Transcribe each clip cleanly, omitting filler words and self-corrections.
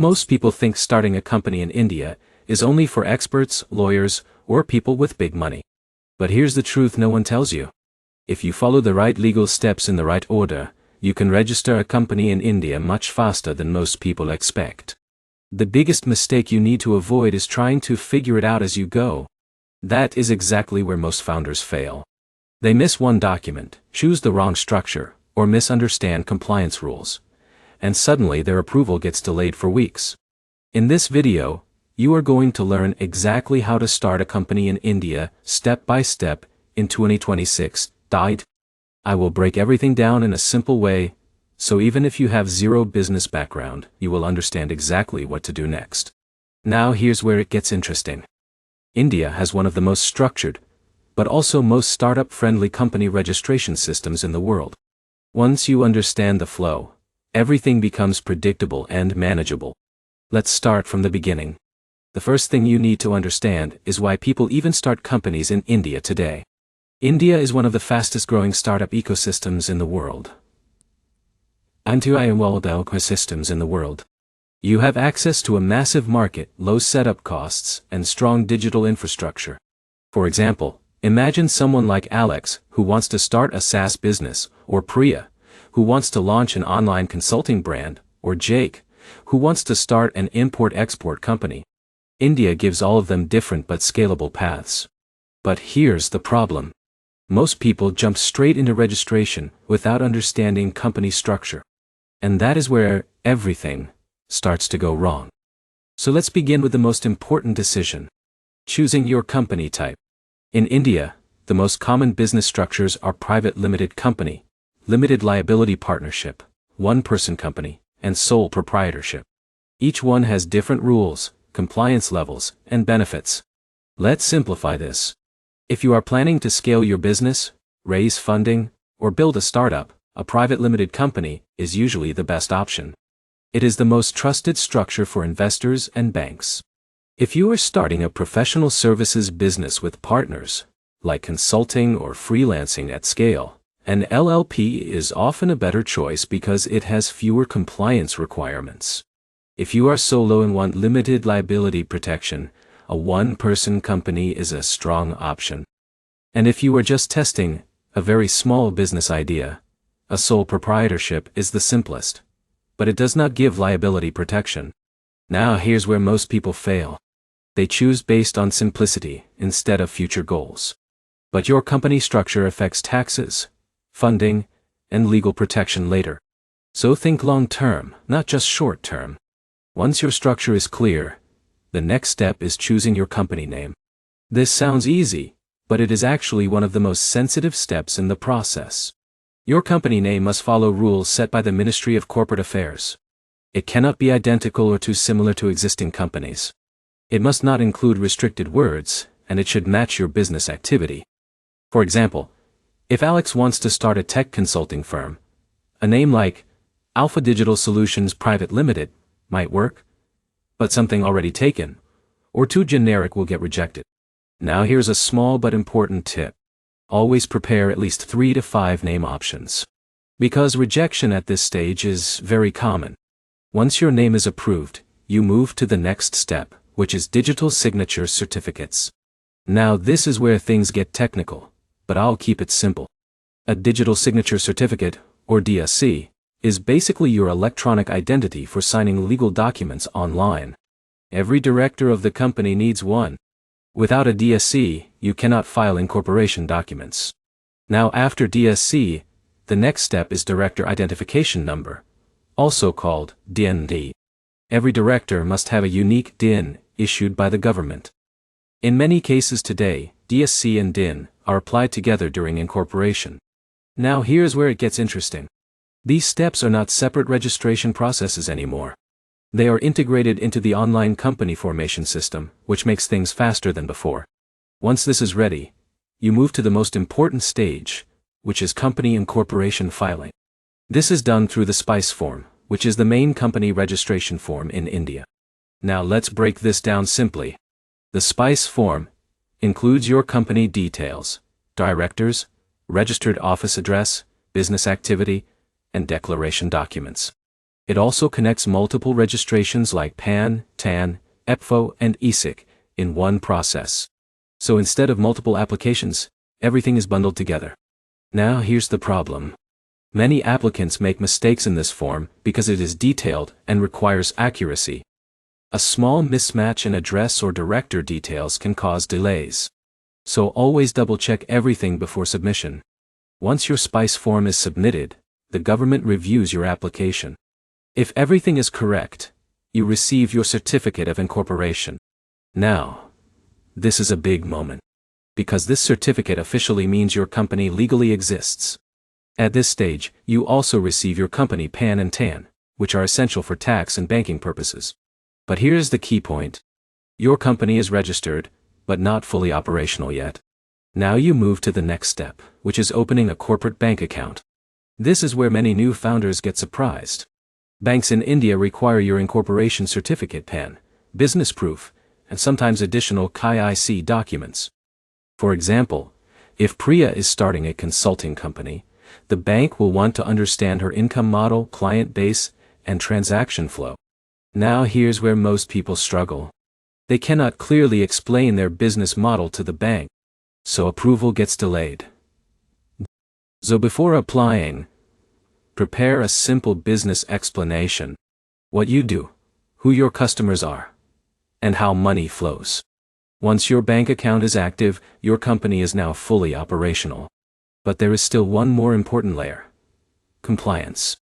Most people think starting a company in India is only for experts, lawyers, or people with big money. But here's the truth no one tells you. If you follow the right legal steps in the right order, you can register a company in India much faster than most people expect. The biggest mistake you need to avoid is trying to figure it out as you go. That is exactly where most founders fail. They miss one document, choose the wrong structure, or misunderstand compliance rules, and suddenly their approval gets delayed for weeks. In this video, you are going to learn exactly how to start a company in India, step by step, in 2026. I will break everything down in a simple way, so even if you have zero business background, you will understand exactly what to do next. Now here's where it gets interesting. India has one of the most structured, but also most startup-friendly company registration systems in the world. Once you understand the flow, everything becomes predictable and manageable. Let's start from the beginning. The first thing you need to understand is why people even start companies in India today. India is one of the fastest-growing startup ecosystems in the world. Ecosystems in the world. You have access to a massive market, low setup costs, and strong digital infrastructure. For example, imagine someone like Alex, who wants to start a SaaS business, or Priya, who wants to launch an online consulting brand, or Jake, who wants to start an import-export company. India gives all of them different but scalable paths. But here's the problem. Most people jump straight into registration without understanding company structure. And that is where everything starts to go wrong. So let's begin with the most important decision: choosing your company type. In India, the most common business structures are private limited company, limited liability partnership, one-person company, and sole proprietorship. Each one has different rules, compliance levels, and benefits. Let's simplify this. If you are planning to scale your business, raise funding, or build a startup, a private limited company is usually the best option. It is the most trusted structure for investors and banks. If you are starting a professional services business with partners, like consulting or freelancing at scale, an LLP is often a better choice because it has fewer compliance requirements. If you are solo and want limited liability protection, a one-person company is a strong option. And if you are just testing a very small business idea, a sole proprietorship is the simplest. But it does not give liability protection. Now here's where most people fail. They choose based on simplicity instead of future goals. But your company structure affects taxes, funding, and legal protection later. So think long-term, not just short-term. Once your structure is clear, the next step is choosing your company name. This sounds easy, but it is actually one of the most sensitive steps in the process. Your company name must follow rules set by the Ministry of Corporate Affairs. It cannot be identical or too similar to existing companies. It must not include restricted words, and it should match your business activity. For example, if Alex wants to start a tech consulting firm, a name like Alpha Digital Solutions Private Limited might work, but something already taken, or too generic will get rejected. Now here's a small but important tip. Always prepare at least 3 to 5 name options. Because rejection at this stage is very common. Once your name is approved, you move to the next step, which is digital signature certificates. Now this is where things get technical, but I'll keep it simple. A digital signature certificate, or DSC, is basically your electronic identity for signing legal documents online. Every director of the company needs one. Without a DSC, you cannot file incorporation documents. Now after DSC, the next step is Director Identification Number, also called DIN. Every director must have a unique DIN issued by the government. In many cases today, DSC and DIN are applied together during incorporation. Now here's where it gets interesting. These steps are not separate registration processes anymore. They are integrated into the online company formation system, which makes things faster than before. Once this is ready, you move to the most important stage, which is company incorporation filing. This is done through the SPICE form, which is the main company registration form in India. Now let's break this down simply. The SPICE form includes your company details, directors, registered office address, business activity, and declaration documents. It also connects multiple registrations like PAN, TAN, EPFO, and ESIC in one process. So instead of multiple applications, everything is bundled together. Now here's the problem. Many applicants make mistakes in this form because it is detailed and requires accuracy. A small mismatch in address or director details can cause delays. So always double-check everything before submission. Once your SPICE form is submitted, the government reviews your application. If everything is correct, you receive your certificate of incorporation. Now, this is a big moment, because this certificate officially means your company legally exists. At this stage, you also receive your company PAN and TAN, which are essential for tax and banking purposes. But here's the key point. Your company is registered, but not fully operational yet. Now you move to the next step, which is opening a corporate bank account. This is where many new founders get surprised. Banks in India require your incorporation certificate PAN, business proof, and sometimes additional KYC documents. For example, if Priya is starting a consulting company, the bank will want to understand her income model, client base, and transaction flow. Now here's where most people struggle. They cannot clearly explain their business model to the bank, so approval gets delayed. So before applying, prepare a simple business explanation. What you do, who your customers are, and how money flows. Once your bank account is active, your company is now fully operational. But there is still one more important layer. Compliance.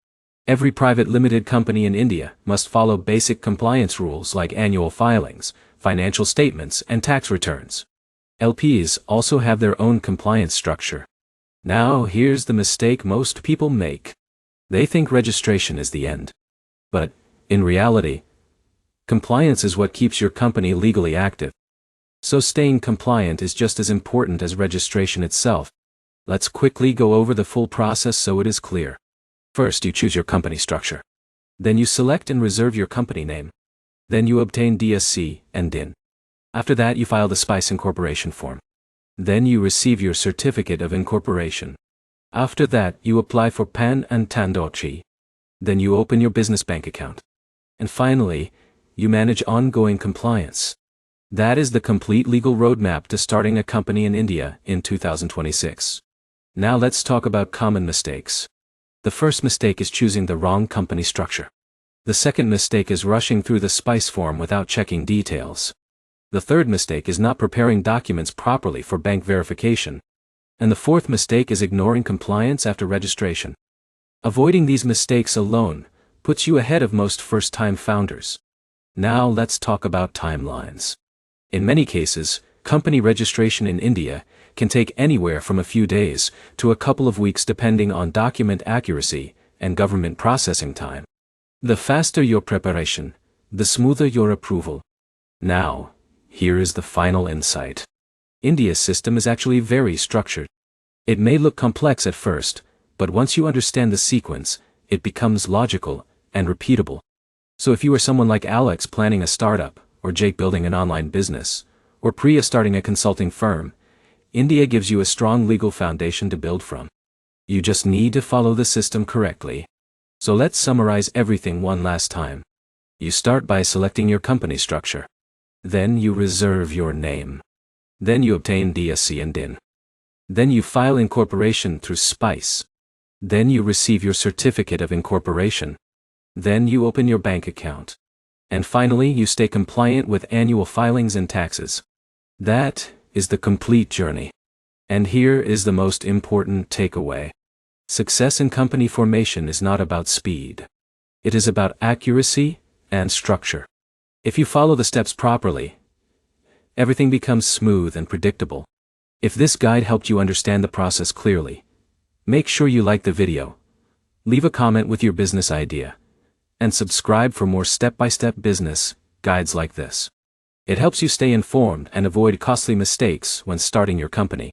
Every private limited company in India must follow basic compliance rules like annual filings, financial statements, and tax returns. LPs also have their own compliance structure. Now here's the mistake most people make. They think registration is the end. But, in reality, compliance is what keeps your company legally active. So staying compliant is just as important as registration itself. Let's quickly go over the full process so it is clear. First, you choose your company structure. Then you select and reserve your company name. Then you obtain DSC and DIN. After that, you file the SPICE incorporation form. Then you receive your certificate of incorporation. After that, you apply for PAN and TAN. Then you open your business bank account. And finally, you manage ongoing compliance. That is the complete legal roadmap to starting a company in India in 2026. Now let's talk about common mistakes. The first mistake is choosing the wrong company structure. The second mistake is rushing through the SPICE form without checking details. The third mistake is not preparing documents properly for bank verification. And the fourth mistake is ignoring compliance after registration. Avoiding these mistakes alone puts you ahead of most first-time founders. Now let's talk about timelines. In many cases, company registration in India can take anywhere from a few days to a couple of weeks depending on document accuracy and government processing time. The faster your preparation, the smoother your approval. Now, here is the final insight. India's system is actually very structured. It may look complex at first, but once you understand the sequence, it becomes logical and repeatable. So if you are someone like Alex planning a startup, or Jake building an online business, or Priya starting a consulting firm, India gives you a strong legal foundation to build from. You just need to follow the system correctly. So let's summarize everything one last time. You start by selecting your company structure. Then you reserve your name. Then you obtain DSC and DIN. Then you file incorporation through SPICE. Then you receive your certificate of incorporation. Then you open your bank account. And finally, you stay compliant with annual filings and taxes. That is the complete journey. And here is the most important takeaway. Success in company formation is not about speed. It is about accuracy and structure. If you follow the steps properly, everything becomes smooth and predictable. If this guide helped you understand the process clearly, make sure you like the video, leave a comment with your business idea, and subscribe for more step-by-step business guides like this. It helps you stay informed and avoid costly mistakes when starting your company.